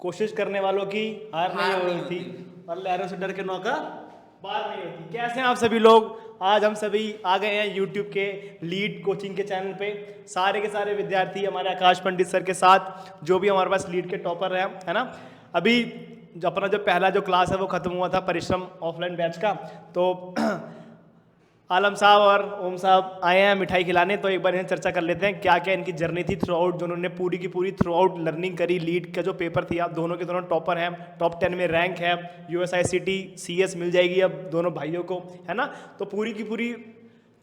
कोशिश करने वालों की हार नहीं हो रही थी और लहरों से डर के नौका पार नहीं होती। कैसे हैं आप सभी लोग? आज हम सभी आ गए हैं यूट्यूब के लीड कोचिंग के चैनल पे। सारे के सारे विद्यार्थी हमारे आकाश पंडित सर के साथ, जो भी हमारे पास लीड के टॉपर हैं, है ना। अभी जो अपना जो पहला जो क्लास है वो खत्म हुआ था परिश्रम ऑफलाइन बैच का। तो आलम साहब और ओम साहब आए हैं मिठाई खिलाने, तो एक बार इन्हें चर्चा कर लेते हैं क्या क्या इनकी जर्नी थी थ्रू आउट, जो उन्होंने पूरी की पूरी थ्रू आउट लर्निंग करी। लीड का जो पेपर थी, आप दोनों के दोनों टॉपर हैं, टॉप 10 में रैंक है, USICT CS मिल जाएगी अब दोनों भाइयों को, है ना। तो पूरी की पूरी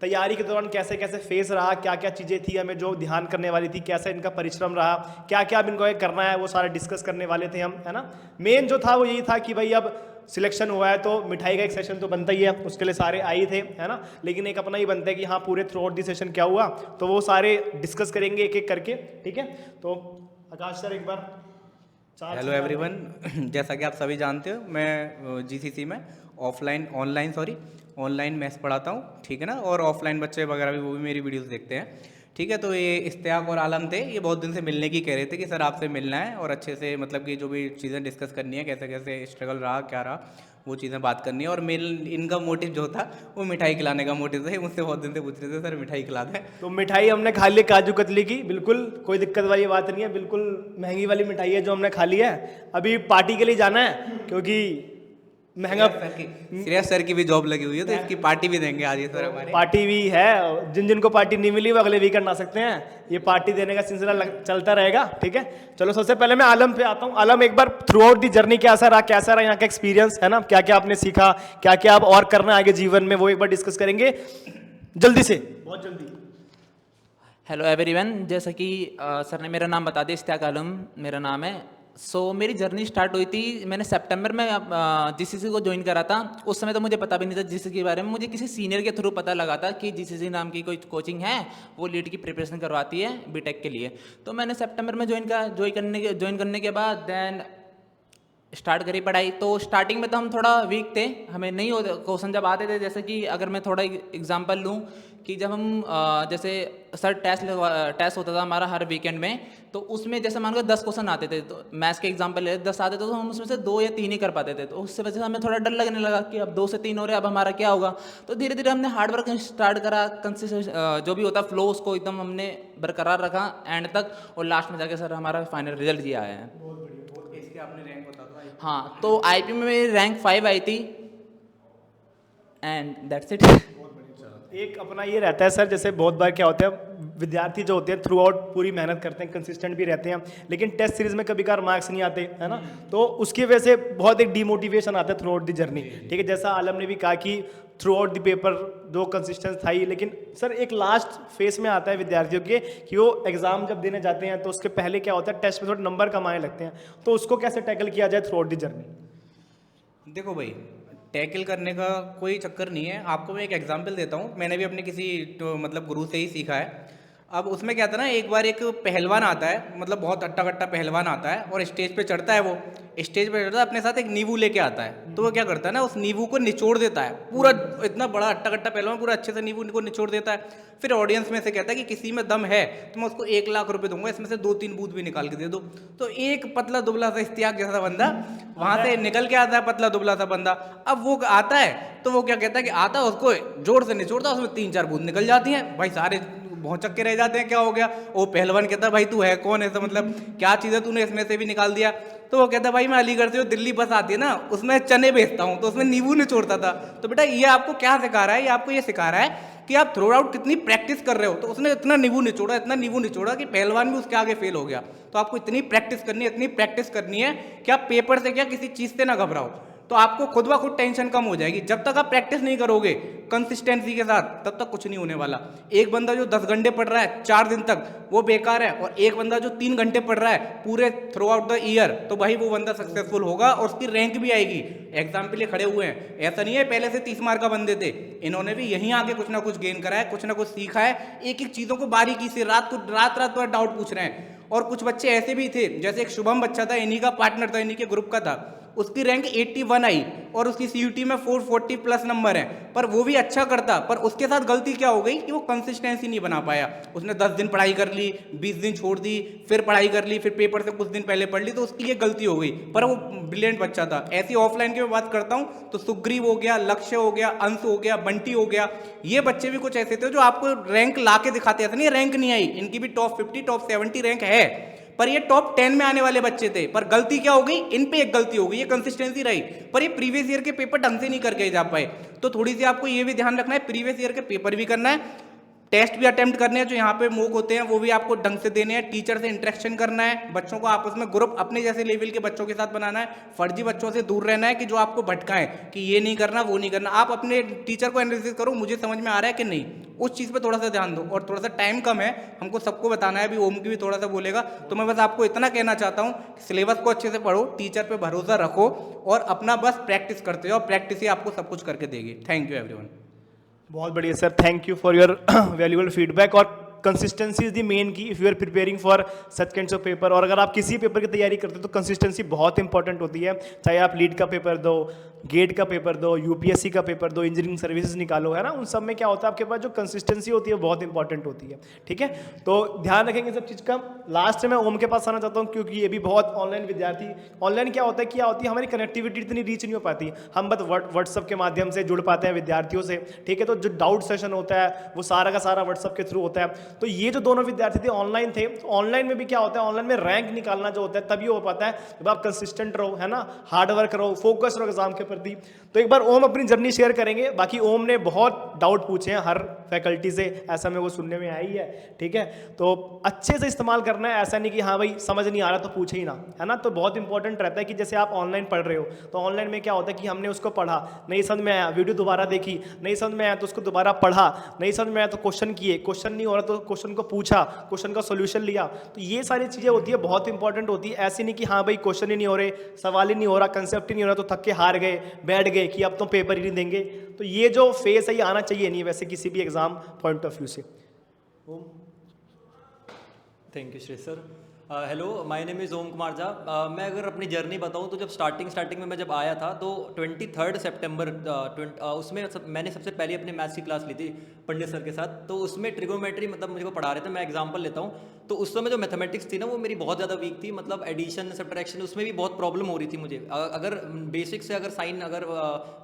तैयारी के दौरान कैसे कैसे फेस रहा, क्या क्या चीज़ें थी हमें जो ध्यान करने वाली थी, कैसे इनका परिश्रम रहा, क्या क्या अब इनको ये करना है, वो सारा डिस्कस करने वाले थे हम, है ना। मेन जो था वो यही था कि भाई अब सिलेक्शन हुआ है तो मिठाई का एक सेशन तो बनता ही है, उसके लिए सारे आई थे, है ना। लेकिन एक अपना ही बनता है कि हाँ पूरे थ्रू आउट दी सेशन क्या हुआ, तो वो सारे डिस्कस करेंगे एक एक करके, ठीक है। तो आकाश सर एक बार हेलो एवरीवन, जैसा कि आप सभी जानते हो मैं GCC में ऑनलाइन मैथ्स पढ़ाता हूँ, ठीक है ना। और ऑफलाइन बच्चे वगैरह भी वो भी मेरी वीडियोस देखते हैं, ठीक है। तो ये इश्तियाक और आलम थे, ये बहुत दिन से मिलने की कह रहे थे कि सर आपसे मिलना है और अच्छे से मतलब कि जो भी चीज़ें डिस्कस करनी है, कैसे कैसे स्ट्रगल रहा क्या रहा, वो चीज़ें बात करनी है। और मेन इनका मोटिव जो था वो मिठाई खिलाने का मोटिव था। मुझसे बहुत दिन से पूछ रहे थे सर मिठाई खिला दें। तो मिठाई हमने खा ली काजू कतली की, बिल्कुल कोई दिक्कत वाली बात नहीं है, बिल्कुल महंगी वाली मिठाई है जो हमने खा ली है। अभी पार्टी के लिए जाना है क्योंकि महंगा श्रेयस सर की भी जॉब लगी हुई है, तो इसकी पार्टी भी देंगे आज ये सर हमारे। पार्टी भी है, जिन जिनको पार्टी नहीं मिली वो अगले वीकेंड आ सकते हैं। ये पार्टी देने का सिलसिला चलता रहेगा, ठीक है। चलो सबसे पहले मैं आलम पे आता हूँ। आलम, एक बार थ्रू आउट दी जर्नी कैसा रहा यहाँ का एक्सपीरियंस, है ना, क्या क्या आपने सीखा, क्या क्या आप और करना है आगे जीवन में, वो एक बार डिस्कस करेंगे जल्दी से, बहुत जल्दी। हेलो एवरीवन, जैसा कि सर ने मेरा नाम बता दिया, इश्तियाक आलम मेरा नाम है। मेरी जर्नी स्टार्ट हुई थी, मैंने सितंबर में GCC को ज्वाइन करा था। उस समय तो मुझे पता भी नहीं था GCC के बारे में, मुझे किसी सीनियर के थ्रू पता लगा था कि GCC नाम की कोई कोचिंग है, वो लीड की प्रिपरेशन करवाती है बीटेक के लिए। तो मैंने सितंबर में ज्वाइन करने के बाद देन स्टार्ट करी पढ़ाई। तो स्टार्टिंग में तो हम थोड़ा वीक थे, हमें नहीं होते क्वेश्चन जब आते थे। जैसे कि अगर मैं थोड़ा एग्जांपल लूँ कि जब हम जैसे सर टेस्ट होता था हमारा हर वीकेंड में, तो उसमें जैसे मान लो 10 क्वेश्चन आते थे, तो मैथ्स के एग्जांपल ले 10 आते थे, तो हम उसमें से 2 या 3 ही कर पाते थे। तो उससे वजह से हमें थोड़ा डर लगने लगा कि अब 2 से 3 हो रहे, अब हमारा क्या होगा। तो धीरे धीरे हमने हार्ड वर्क स्टार्ट करा, कंसिस्टेंट जो भी होता फ्लो उसको एकदम हमने बरकरार रखा एंड तक, और लास्ट में जाके सर हमारा फाइनल रिजल्ट ये आया है। इसके आपने रैंक बता दो। हाँ, तो IP में मेरी रैंक 5 आई थी एंड दैट्स इट। एक अपना ये रहता है सर, जैसे बहुत बार क्या होता है, विद्यार्थी जो होते हैं थ्रू आउट पूरी मेहनत करते हैं, कंसिस्टेंट भी रहते हैं, लेकिन टेस्ट सीरीज में कभी कभार मार्क्स नहीं आते, है ना। तो उसकी वजह से बहुत एक डीमोटिवेशन आता है थ्रू आउट दी जर्नी, ठीक है। जैसा आलम ने भी कहा कि थ्रू आउट द पेपर जो कंसिस्टेंस था ही, लेकिन सर एक लास्ट फेस में आता है विद्यार्थियों के कि वो एग्जाम जब देने जाते हैं तो उसके पहले क्या होता है, टेस्ट में थोड़े नंबर कम आने लगते हैं। तो उसको कैसे टैकल किया जाए थ्रू आउट दी जर्नी? देखो भाई, टैकल करने का कोई चक्कर नहीं है। आपको मैं एक एग्जांपल देता हूँ, मैंने भी अपने किसी मतलब गुरु से ही सीखा है। अब उसमें क्या था ना, एक बार एक पहलवान आता है, मतलब बहुत अट्टा कट्टा पहलवान आता है और स्टेज पे चढ़ता है। वो स्टेज पे चढ़ता है, अपने साथ एक नींबू लेके आता है। तो वो क्या करता है ना, उस नींबू को निचोड़ देता है पूरा। इतना बड़ा अट्टा कट्टा पहलवान पूरा अच्छे से नींबू को निचोड़ देता है। फिर ऑडियंस में से कहता है कि किसी में दम है तो मैं उसको 1 लाख रुपए दूंगा, इसमें से 2-3 बूंद भी निकाल के दे दो। तो एक पतला दुबला सा इश्तियाक जैसा बंदा वहां से निकल के आता है, पतला दुबला सा बंदा। अब वो आता है तो वो क्या कहता है कि आता है, उसको जोर से निचोड़ता है, उसमें 3-4 बूंद निकल जाती हैं। भाई सारे भौचक के रह जाते हैं, क्या हो गया। वो पहलवान कहता है भाई तू है कौन, ऐसा मतलब क्या चीज़ है, तूने इसमें से भी निकाल दिया। तो वो कहता है भाई मैं अलीगढ़ से जो दिल्ली बस आती है ना, उसमें चने बेचता हूँ, तो उसमें नींबू निचोड़ता था। तो बेटा ये आपको क्या सिखा रहा है, ये आपको ये सिखा रहा है कि आप थ्रो आउट कितनी प्रैक्टिस कर रहे हो। तो उसने इतना नींबू निचोड़ा कि पहलवान भी उसके आगे फेल हो गया। तो आपको इतनी प्रैक्टिस करनी है कि आप पेपर से क्या किसी चीज़ से ना घबराओ। तो आपको खुद ब खुद टेंशन कम हो जाएगी। जब तक आप प्रैक्टिस नहीं करोगे कंसिस्टेंसी के साथ, तब तक कुछ नहीं होने वाला। एक बंदा जो 10 घंटे पढ़ रहा है 4 दिन तक, वो बेकार है। और एक बंदा जो 3 घंटे पढ़ रहा है पूरे थ्रू आउट द ईयर, तो भाई वो बंदा सक्सेसफुल होगा और उसकी रैंक भी आएगी। एग्जाम के लिए खड़े हुए हैं, ऐसा नहीं है पहले से 30 मार्क का बंदे थे, इन्होंने भी यहीं आके कुछ ना कुछ गेन करा है, कुछ ना कुछ सीखा है। एक एक चीज़ों को बारीकी से रात भर डाउट पूछ रहे हैं। और कुछ बच्चे ऐसे भी थे, जैसे एक शुभम बच्चा था, इन्हीं का पार्टनर था, इन्हीं के ग्रुप का था। उसकी रैंक 81 आई और उसकी CUT में 440 प्लस नंबर है, पर वो भी अच्छा करता, पर उसके साथ गलती क्या हो गई कि वो कंसिस्टेंसी नहीं बना पाया। उसने 10 दिन पढ़ाई कर ली, 20 दिन छोड़ दी, फिर पढ़ाई कर ली, फिर पेपर से कुछ दिन पहले पढ़ ली, तो उसकी ये गलती हो गई, पर वो ब्रिलियंट बच्चा था। ऐसी ऑफलाइन की मैं बात करता हूँ तो सुग्रीव हो गया, लक्ष्य हो गया, अंश हो गया, बंटी हो गया, ये बच्चे भी कुछ ऐसे थे जो आपको रैंक ला के दिखाते थे। नहीं रैंक नहीं आई, इनकी भी टॉप 50 टॉप 70 रैंक है, पर ये टॉप 10 में आने वाले बच्चे थे। पर गलती क्या हो गई, इन पे एक गलती हो गई, ये कंसिस्टेंसी रही, पर ये प्रीवियस ईयर के पेपर ढंग से नहीं करके जा पाए। तो थोड़ी सी आपको ये भी ध्यान रखना है, प्रीवियस ईयर के पेपर भी करना है, टेस्ट भी अटेम्प्ट करने हैं, जो यहाँ पे मूक होते हैं वो भी आपको ढंग से देने हैं, टीचर से इंटरेक्शन करना है, बच्चों को आपस में ग्रुप अपने जैसे लेवल के बच्चों के साथ बनाना है, फर्जी बच्चों से दूर रहना है कि जो आपको भटकाएं कि ये नहीं करना वो नहीं करना। आप अपने टीचर को एनालिसिस करो, मुझे समझ में आ रहा है कि नहीं, उस चीज़ पे थोड़ा सा ध्यान दो। और थोड़ा सा टाइम कम है, हमको सबको बताना है, अभी ओम की भी थोड़ा सा बोलेगा, तो मैं बस आपको इतना कहना चाहता हूँ, सिलेबस को अच्छे से पढ़ो, टीचर पे भरोसा रखो और अपना बस प्रैक्टिस करते जाओ, प्रैक्टिस ही आपको सब कुछ करके देगी। Thank you everyone. बहुत बढ़िया sir, thank you for your valuable feedback. और consistency is the main key if you are preparing for such kinds of paper. और अगर आप किसी पेपर की तैयारी करते हो तो कंसिस्टेंसी बहुत इंपॉर्टेंट होती है, चाहे आप लीड का पेपर दो, गेट का पेपर दो, यूपीएससी का पेपर दो, इंजीनियरिंग सर्विसेज निकालो, है ना, उन सब में क्या होता है आपके पास जो कंसिस्टेंसी होती है बहुत इंपॉर्टेंट होती है। ठीक है, तो ध्यान रखेंगे सब चीज़ का। लास्ट में ओम के पास आना चाहता हूँ क्योंकि ये भी बहुत ऑनलाइन विद्यार्थी, ऑनलाइन क्या होता है, क्या होती है, हमारी कनेक्टिविटी इतनी रीच नहीं हो पाती, हम बस व्हाट्सअप के माध्यम से जुड़ पाते हैं विद्यार्थियों से। ठीक है, तो जो डाउट सेशन होता है वो सारा का सारा व्हाट्सअप के थ्रू होता है। तो ये जो दोनों विद्यार्थी थे ऑनलाइन थे, तो ऑनलाइन में भी क्या होता है, ऑनलाइन में रैंक निकालना जो होता है तभी हो पाता है जब आप कंसिस्टेंट रहो, है ना, हार्ड वर्क रहो, फोकस रहो एग्जाम के प्रति। तो एक बार ओम अपनी जर्नी शेयर करेंगे। बाकी ओम ने बहुत डाउट पूछे हैं हर फैकल्टी से, ऐसा मेरे को सुनने में आई है। ठीक है, तो अच्छे से इस्तेमाल करना है, ऐसा नहीं कि हाँ भाई समझ नहीं आ रहा तो पूछे ही ना, है ना। तो बहुत इंपॉर्टेंट रहता है कि जैसे आप ऑनलाइन पढ़ रहे हो तो ऑनलाइन में क्या होता है कि हमने उसको पढ़ा, नहीं समझ में आया, वीडियो दोबारा देखी, नहीं समझ में आया तो उसको दोबारा पढ़ा, नहीं समझ में आया तो क्वेश्चन किए, क्वेश्चन नहीं हो रहा तो क्वेश्चन को पूछा, क्वेश्चन का सोल्यूशन लिया। तो ये सारी चीज़ें होती है, बहुत इंपॉर्टेंट होती है। ऐसी नहीं कि हाँ भाई क्वेश्चन ही नहीं हो रहे, सवाल ही नहीं हो रहा, कंसेप्ट ही नहीं हो रहा तो थक के हार गए, बैठ गए कि अब तो पेपर ही नहीं देंगे। तो ये जो फेस है ये आना चाहिए नहीं वैसे किसी भी एग्जाम पॉइंट ऑफ व्यू से। Thank you Shresh sir. Hello, my name is Om Kumar Jha. मैं अगर अपनी जर्नी बताऊं तो जब स्टार्टिंग में मैं जब आया था तो 23 सितंबर उसमें मैंने सबसे पहले अपने मैथ्स की क्लास ली थी पंडित सर के साथ। तो उसमें ट्रिगोमेट्री मतलब मुझे को पढ़ा रहे थे, मैं एग्जांपल लेता हूं। तो उस समय जो मैथमेटिक्स थी ना वो मेरी बहुत ज़्यादा वीक थी, मतलब एडिशन सब्ट्रैक्शन उसमें भी बहुत प्रॉब्लम हो रही थी मुझे। अगर बेसिक से अगर साइन अगर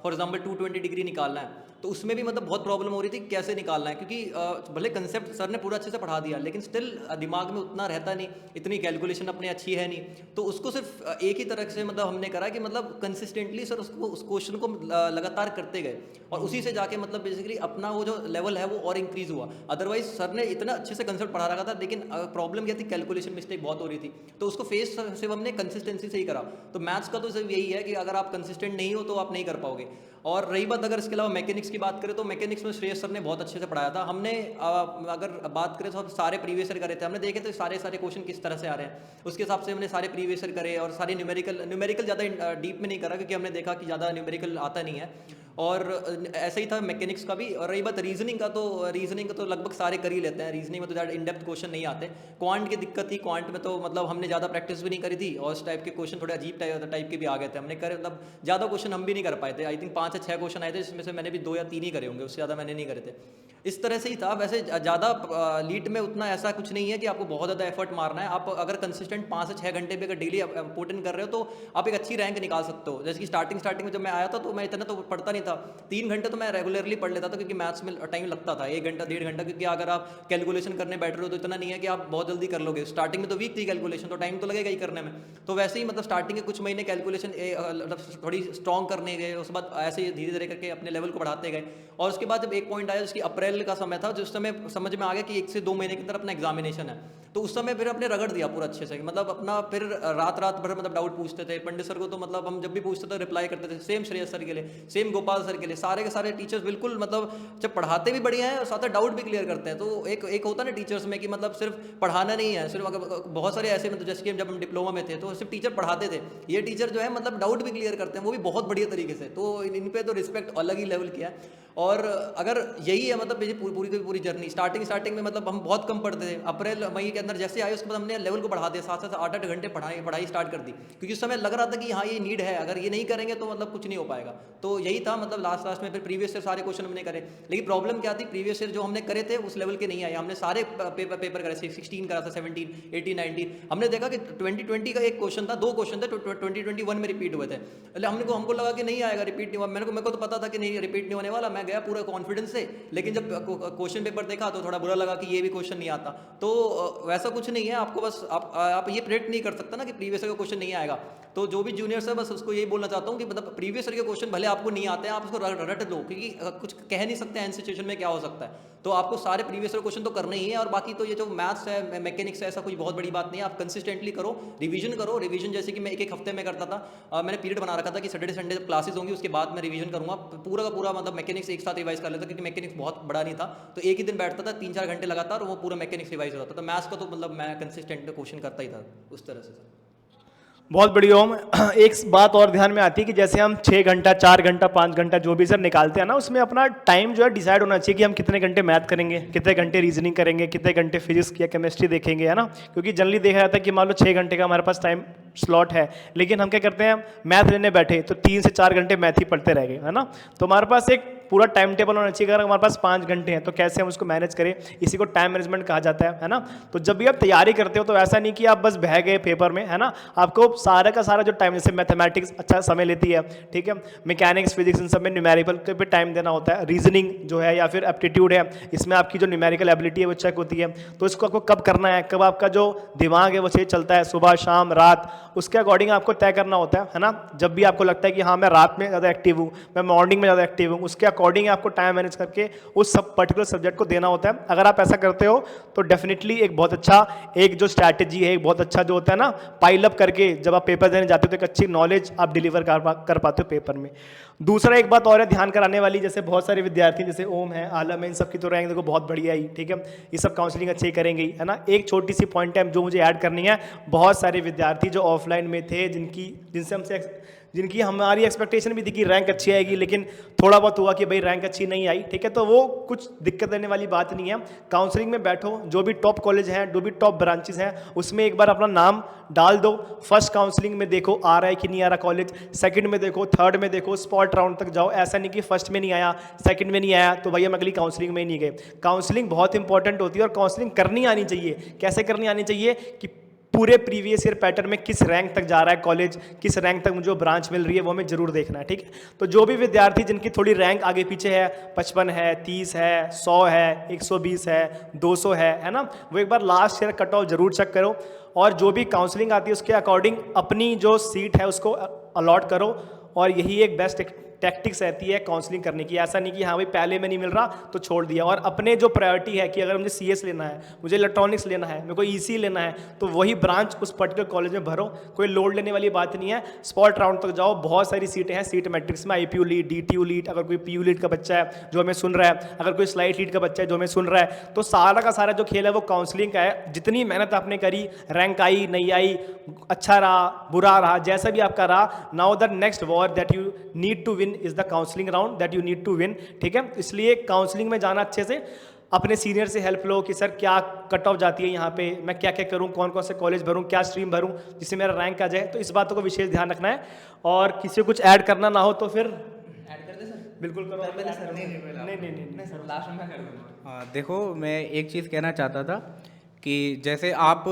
फॉर एग्जाम्पल 220 डिग्री निकालना है तो उसमें भी मतलब बहुत प्रॉब्लम हो रही थी कैसे निकालना है, क्योंकि भले कंसेप्ट सर ने पूरा अच्छे से पढ़ा दिया लेकिन स्टिल दिमाग में उतना रहता नहीं, इतनी कैलकुलेशन अपनी अच्छी है नहीं। तो उसको सिर्फ एक ही तरह से मतलब हमने करा कि मतलब कंसिस्टेंटली सर उसको उस क्वेश्चन को लगातार करते गए और उसी से जाके मतलब बेसिकली अपना वो जो लेवल है वो और इंक्रीज हुआ। अदरवाइज सर ने इतना अच्छे से कंसेप्ट पढ़ा रखा था लेकिन प्रॉब्लम क्या थी, कैलकुलेशन मिस्टेक बहुत हो रही थी। तो उसको फेस सिर्फ हमने कंसिस्टेंसी से ही करा। तो मैथ्स का तो सिर्फ यही है कि अगर आप कंसिस्टेंट नहीं हो तो आप नहीं कर पाओगे। और रही बात अगर इसके अलावा मैकेनिक्स की बात करें तो मैकेनिक्स में श्रेयस सर ने बहुत अच्छे से पढ़ाया था। हमने अगर बात करें तो हम सारे प्रीवियस ईयर करे थे, हमने देखे तो सारे क्वेश्चन किस तरह से आ रहे हैं उसके हिसाब से हमने सारे प्रीवियस ईयर करे और सारे न्यूमेरिकल ज़्यादा डीप में नहीं करा क्योंकि हमने देखा कि ज़्यादा न्यूमेरिकल आता नहीं है। और ऐसा ही था मैकेनिक्स का भी। और रही बात रीजनिंग का तो लगभग सारे कर ही लेते हैं, रीजनिंग में तो ज़्यादा इन डेप्थ क्वेश्चन नहीं आते। क्वांट की दिक्कत थी, क्वांट में तो मतलब हमने ज़्यादा प्रैक्टिस भी नहीं करी थी और इस टाइप के क्वेश्चन थोड़े अजीब टाइप के भी आ गए थे। हमने करे मतलब ज़्यादा क्वेश्चन हम भी नहीं कर पाए थे। आई थिंक 5 या 6 क्वेश्चन आए थे जिसमें से मैंने भी 2 या 3 ही करे होंगे, उससे ज़्यादा मैंने नहीं करे थे। इस तरह से ही था। वैसे ज़्यादा लीट में उतना ऐसा कुछ नहीं है कि आपको बहुत ज़्यादा एफर्ट मारना है। आप अगर कंसिस्टेंट 5 से 6 घंटे भी अगर डेली पुट इन कर रहे हो तो आप एक अच्छी रैंक निकाल सकते हो। जैसे कि स्टार्टिंग में जब मैं आया था तो मैं इतना तो पढ़ता नहीं था, 3 घंटे तो मैं रेगुलरली पढ़ लेता था क्योंकि मैथ्स में टाइम लगता था 1 घंटा 1.5 घंटा, क्योंकि अगर आप कैलकुलेशन करने बैठ रहे हो तो इतना नहीं है कि आप बहुत जल्दी कर लोगे। स्टार्टिंग में तो वीक थी कैलकुलेशन, तो टाइम तो लगेगा ही करने में। तो वैसे ही मतलब स्टार्टिंग के कुछ महीने कैलकुलेशन थोड़ी स्ट्रॉन्ग करने गए, उसके बाद ऐसे ही धीरे धीरे करके अपने लेवल को बढ़ाते गए। और उसके बाद जब एक पॉइंट आया जिसकी अप्रैल का समय था, जिस समय समझ में आ गया कि 1 से 2 महीने के अंदर अपना एग्जामिनेशन है, तो उस समय फिर अपने रगड़ दिया पूरा अच्छे से। मतलब अपना फिर रात भर मतलब डाउट पूछते थे पंडित सर को, तो मतलब हम जब भी पूछते थे रिप्लाई करते थे। सेम श्रेयस सर के लिए, सेम गोपाल सर के लिए, सारे के सारे टीचर्स बिल्कुल मतलब जब पढ़ाते भी बढ़िया है और साथ डाउट भी क्लियर करते हैं। तो एक होता है ना टीचर्स में कि मतलब सिर्फ पढ़ाना नहीं है, सिर्फ बहुत सारे ऐसे मतलब जैसे कि जब हम डिप्लोमा में थे तो सिर्फ टीचर पढ़ाते थे, ये टीचर जो है मतलब डाउट भी क्लियर करते हैं, वो भी बहुत बढ़िया तरीके से। तो इन पे तो रिस्पेक्ट अलग ही लेवल किया है। और अगर यही है मतलब मेरी पूरी की पूरी जर्नी स्टार्टिंग में मतलब हम बहुत कम पढ़ते थे, अप्रैल मई के अंदर जैसे आए उसके बाद हमने लेवल को बढ़ा दिया, 7 से 8 घंटे पढ़ाई स्टार्ट कर दी, क्योंकि उस समय लग रहा था कि हाँ ये नीड है, अगर ये नहीं करेंगे तो मतलब कुछ नहीं हो पाएगा। तो यही था मतलब लास्ट में फिर प्रीवियस ईयर सारे क्वेश्चन हमने करे, लेकिन प्रॉब्लम क्या थी, प्रीवियस ईयर जो हमने करे थे उस लेवल के नहीं आए, हमने सारे पेपर करे, 16 करा था, 17, 18, 19, हमने देखा कि 2020 का एक क्वेश्चन था, 2 क्वेश्चन थे 2021 में रिपीट हुए थे, એટલે हमको लगा कि नहीं आएगा, रिपीट नहीं हुआ, मेरे को तो पता था कि नहीं रिपीट नहीं होने वाला, मैं गया पूरा कॉन्फिडेंस से, लेकिन जब क्वेश्चन पेपर देखा तो थोड़ा बुरा लगा कि ये भी क्वेश्चन नहीं आता। तो वैसा कुछ नहीं है, आपको बस आप ये प्रेडिक्ट नहीं कर सकता ना कि प्रीवियस ईयर का क्वेश्चन नहीं आएगा। तो जो भी जूनियर्स है बस उसको यही बोलना चाहता हूँ कि मतलब प्रीवियस ईयर के क्वेश्चन भले आपको नहीं आते हैं, आप उसको रट लो, क्योंकि कुछ कह नहीं सकते हैं सिचुएशन में क्या हो सकता है, तो आपको सारे प्रीवियस ईयर क्वेश्चन तो करने ही है। और बाकी तो ये जो मैथ्स है, मैकेनिक्स है, ऐसा कोई बहुत बड़ी बात नहीं है, आप कंसिस्टेंटली करो, रिवीजन करो, रिवीजन जैसे कि मैं एक हफ्ते में करता था, मैंने पीरियड बना रखा था कि सैटरडे संडे क्लासेस होंगी, उसके बाद मैं रिवीजन करूंगा पूरा का पूरा, मतलब मैकेनिक्स एक साथ रिवाइज कर लेता, क्योंकि मैकेनिक्स बहुत बड़ा नहीं था, तो एक ही दिन बैठता था, 3-4 घंटे लगातार, और वो पूरा मैकेनिक्स रिवाइज हो जाता था। मैथ्स का तो मतलब मैं कंसिस्टेंट क्वेश्चन करता ही था उस तरह से। बहुत बढ़िया ओम। एक बात और ध्यान में आती है कि जैसे हम 6 घंटा 4 घंटा 5 घंटा जो भी सर निकालते हैं ना, उसमें अपना टाइम जो है डिसाइड होना चाहिए कि हम कितने घंटे मैथ करेंगे, कितने घंटे रीजनिंग करेंगे, कितने घंटे फिजिक्स या केमिस्ट्री देखेंगे, है ना। क्योंकि जनरली देखा जाता है कि मान लो 6 घंटे का हमारे पास टाइम स्लॉट है, लेकिन हम क्या करते हैं, मैथ लेने बैठे तो 3 से 4 घंटे मैथ ही पढ़ते रह गए, है ना। तो हमारे पास एक पूरा टाइम टेबल होना चाहिए। अगर हमारे पास 5 घंटे हैं तो कैसे हम उसको मैनेज करें, इसी को टाइम मैनेजमेंट कहा जाता है ना। तो जब भी आप तैयारी करते हो तो ऐसा नहीं कि आप बस बह गए पेपर में, है ना। आपको सारा का सारा जो टाइम, जैसे मैथमेटिक्स अच्छा समय लेती है, ठीक है, मैकेनिक्स फिजिक्स इन सब में न्यूमेरिकल पे टाइम देना होता है, रीजनिंग जो है या फिर एप्टीट्यूड है, इसमें आपकी जो न्यूमेरिकल एबिलिटी है वो चेक होती है। तो इसको आपको कब करना है, कब आपका जो दिमाग है वो सही चलता है, सुबह शाम रात, उसके अकॉर्डिंग आपको तय करना होता है ना। जब भी आपको लगता है कि हाँ मैं रात में ज़्यादा एक्टिव हूँ, मैं मॉर्निंग में ज़्यादा एक्टिव हूँ, उसके अकॉर्डिंग आपको टाइम मैनेज करके उस सब पर्टिकुलर सब्जेक्ट को देना होता है। अगर आप ऐसा करते हो तो डेफिनेटली एक बहुत अच्छा, एक जो स्ट्रैटेजी है, एक बहुत अच्छा जो होता है ना, पाइल अप करके जब आप पेपर देने जाते हो तो एक अच्छी नॉलेज आप डिलीवर कर पाते हो पेपर में। दूसरा एक बात और है ध्यान कराने वाली, जैसे बहुत सारे विद्यार्थी जैसे ओम है, आलम है, इन सब की तो रैंक देखो बहुत बढ़िया ही, ठीक है, ये सब काउंसलिंग अच्छे ही करेंगे, है ना। एक छोटी सी पॉइंट है जो मुझे ऐड करनी है, बहुत सारे विद्यार्थी जो ऑफलाइन में थे, जिनकी हमारी एक्सपेक्टेशन भी थी कि रैंक अच्छी आएगी, लेकिन थोड़ा बहुत हुआ कि भाई रैंक अच्छी नहीं आई, ठीक है, तो वो कुछ दिक्कत देने वाली बात नहीं है। काउंसलिंग में बैठो, जो भी टॉप कॉलेज हैं, जो भी टॉप ब्रांचेस हैं, उसमें एक बार अपना नाम डाल दो। फर्स्ट काउंसलिंग में देखो आ रहा है कि नहीं आ रहा कॉलेज, सेकंड में देखो, थर्ड में देखो, स्पॉट राउंड तक जाओ। ऐसा नहीं कि फर्स्ट में नहीं आया, सेकंड में नहीं आया तो भाई हम अगली काउंसलिंग में ही नहीं गए। काउंसलिंग बहुत इंपॉर्टेंट होती है और काउंसलिंग करनी आनी चाहिए। कैसे करनी आनी चाहिए कि पूरे प्रीवियस ईयर पैटर्न में किस रैंक तक जा रहा है कॉलेज, किस रैंक तक मुझे ब्रांच मिल रही है, वो हमें जरूर देखना है, ठीक है। तो जो भी विद्यार्थी जिनकी थोड़ी रैंक आगे पीछे है, 55 है, 30 है, 100 है, 120 है, 200 है ना, वो एक बार लास्ट ईयर कट ऑफ जरूर चेक करो, और जो भी काउंसलिंग आती है उसके अकॉर्डिंग अपनी जो सीट है उसको अलॉट करो। और यही एक बेस्ट टैक्टिक्स रहती है काउंसलिंग करने की। ऐसा नहीं कि हाँ भाई पहले में नहीं मिल रहा तो छोड़ दिया। और अपने जो प्रायोरिटी है कि अगर मुझे CS लेना है, मुझे इलेक्ट्रॉनिक्स लेना है, मेरे को EC लेना है, तो वही ब्रांच उस पर्टिकुलर कॉलेज में भरो। कोई लोड लेने वाली बात नहीं है। स्पॉट राउंड तक जाओ, बहुत सारी सीटें हैं सीट मैट्रिक्स में, IPU लीड, DTU लीड, अगर कोई PU लीड का बच्चा है जो हमें सुन रहा है, अगर कोई स्लाइड लीड का बच्चा है जो हमें सुन रहा है, तो सारा का सारा जो खेल है वो काउंसलिंग का है। जितनी मेहनत आपने करी, रैंक आई नहीं आई, अच्छा रहा बुरा रहा, जैसा भी आपका रहा, now the next war that you need to win is the counselling round that you need to win, ठीक है। इसलिए काउंसलिंग में जाना अच्छे से, अपने सीनियर से हेल्प लो कि सर क्या कट ऑफ जाती है यहाँ पे, मैं क्या क्या करूँ, कौन कौन से कॉलेज भरूँ, क्या स्ट्रीम भरूँ जिससे मेरा रैंक आ जाए। तो इस बातों को विशेष ध्यान रखना है। और किसी को कुछ ऐड करना ना हो तो फिर ऐड कर दे सर। बिल्कुल करो। नहीं सर, लास्ट में मैं कर दूंगा। हाँ देखो, मैं एक चीज़ कहना चाहता था कि जैसे आप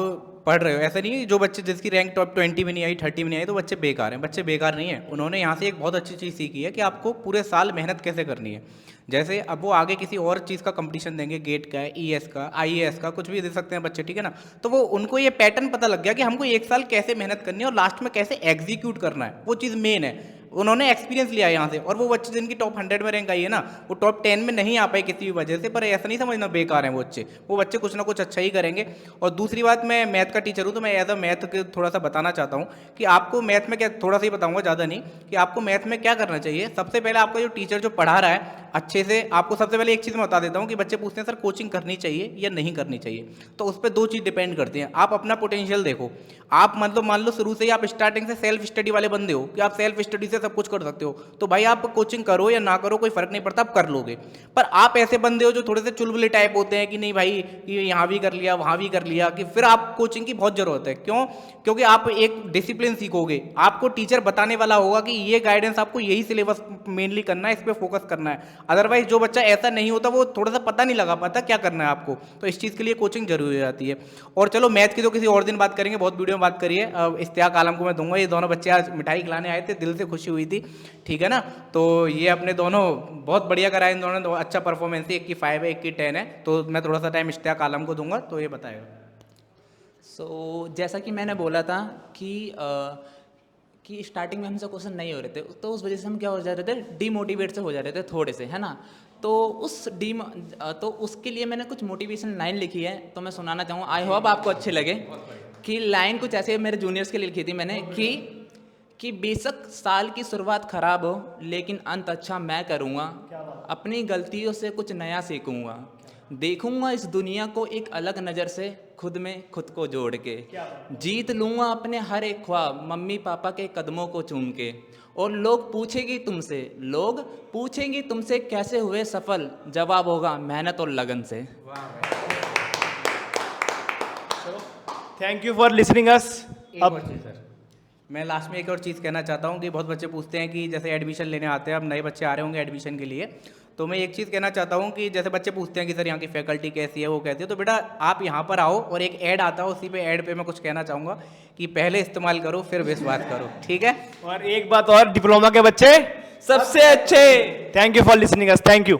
पढ़ रहे हो, ऐसा नहीं है जो बच्चे जिसकी रैंक टॉप 20 में नहीं आई, 30 में नहीं आई तो बच्चे बेकार हैं। बच्चे बेकार नहीं हैं, उन्होंने यहाँ से एक बहुत अच्छी चीज़ सीखी है कि आपको पूरे साल मेहनत कैसे करनी है। जैसे अब वो आगे किसी और चीज़ का कंपटीशन देंगे, गेट का, ES का, IAS का, कुछ भी दे सकते हैं बच्चे, ठीक है ना। तो वो उनको ये पैटर्न पता लग गया कि हमको एक साल कैसे मेहनत करनी है और लास्ट में कैसे एग्जीक्यूट करना है, वो चीज़ मेन है। उन्होंने एक्सपीरियंस लिया यहाँ से। और वो बच्चे जिनकी टॉप 100 में रैंक आई है ना, वो टॉप 10 में नहीं आ पाए किसी भी वजह से, पर ऐसा नहीं समझना बेकार हैं वो बच्चे कुछ ना कुछ अच्छा ही करेंगे। और दूसरी बात, मैं मैथ का टीचर हूँ तो मैं एज अ मैथ के थोड़ा सा बताना चाहता हूँ कि आपको मैथ में क्या, थोड़ा सा ही बताऊँगा, ज़्यादा नहीं, कि आपको मैथ में क्या करना चाहिए। सबसे पहले आपका जो टीचर जो पढ़ा रहा है अच्छे से, आपको सबसे पहले एक चीज़ मैं बता देता हूँ कि बच्चे पूछते हैं सर कोचिंग करनी चाहिए या नहीं करनी चाहिए, तो उस पर 2 चीज़ डिपेंड करती हैं। आप अपना पोटेंशियल देखो। आप मतलब मान लो शुरू से ही आप स्टार्टिंग से सेल्फ स्टडी वाले बंदे हो कि आप सेल्फ स्टडी से सब कुछ कर सकते हो, तो भाई आप कोचिंग करो या ना करो कोई फर्क नहीं पड़ता, आप कर लोगे। पर आप ऐसे बंदे हो जो थोड़े से चुलबुले टाइप होते हैं कि नहीं भाई ये यहाँ भी कर लिया वहाँ भी कर लिया, कि फिर आप कोचिंग की बहुत ज़रूरत है। क्यों? क्योंकि आप एक डिसिप्लिन सीखोगे, आपको टीचर बताने वाला होगा कि ये गाइडेंस आपको यही सिलेबस मेनली करना है, इस पर फोकस करना है। अदरवाइज जो बच्चा ऐसा नहीं होता वो थोड़ा सा पता नहीं लगा पाता क्या करना है आपको, तो इस चीज़ के लिए कोचिंग जरूरी हो जाती है। और चलो मैथ की तो किसी और दिन बात करेंगे, बहुत वीडियो में बात करिए। इश्तियाक आलम को मैं दूंगा, ये दोनों बच्चे आज मिठाई खिलाने आए थे, दिल से खुशी हुई थी, ठीक है ना। तो ये अपने दोनों बहुत बढ़िया कराए, इन दोनों ने अच्छा परफॉर्मेंस है, एक की 5 है एक की 10 है। तो मैं थोड़ा सा टाइम इश्तियाक आलम को दूंगा, तो ये बताएगा। जैसा कि मैंने बोला था कि स्टार्टिंग में हमसे क्वेश्चन नहीं हो रहे थे, तो उस वजह से हम क्या हो जा रहे थे, डीमोटिवेट से हो जा रहे थे थोड़े से, है ना। तो उसके लिए मैंने कुछ मोटिवेशन लाइन लिखी है, तो मैं सुनाना चाहूँगा, आई होप आपको अच्छे लगे। कि लाइन कुछ ऐसे मेरे जूनियर्स के लिए लिखी थी मैंने कि बेशक साल की शुरुआत खराब हो लेकिन अंत अच्छा मैं करूँगा, अपनी गलतियों से कुछ नया सीखूँगा, देखूँगा इस दुनिया को एक अलग नज़र से, खुद में खुद को जोड़ के जीत लूँगा अपने हर एक ख्वाब, मम्मी पापा के कदमों को चूम के। और लोग पूछेंगे तुमसे कैसे हुए सफल, जवाब होगा मेहनत और लगन से। थैंक यू फॉर लिसनिंग अस। एक और चीज़ सर, मैं लास्ट में एक और चीज़ कहना चाहता हूँ कि बहुत बच्चे पूछते हैं कि जैसे एडमिशन लेने आते हैं, अब नए बच्चे आ रहे होंगे एडमिशन के लिए, तो मैं एक चीज़ कहना चाहता हूँ कि जैसे बच्चे पूछते हैं कि सर यहाँ की फैकल्टी कैसी है, वो कहती है, तो बेटा आप यहाँ पर आओ और एक ऐड आता है, उसी पे ऐड पे मैं कुछ कहना चाहूँगा कि पहले इस्तेमाल करो फिर विश्वास करो, ठीक है। और एक बात और, डिप्लोमा के बच्चे सबसे अच्छे। Thank you for listening us, thank you.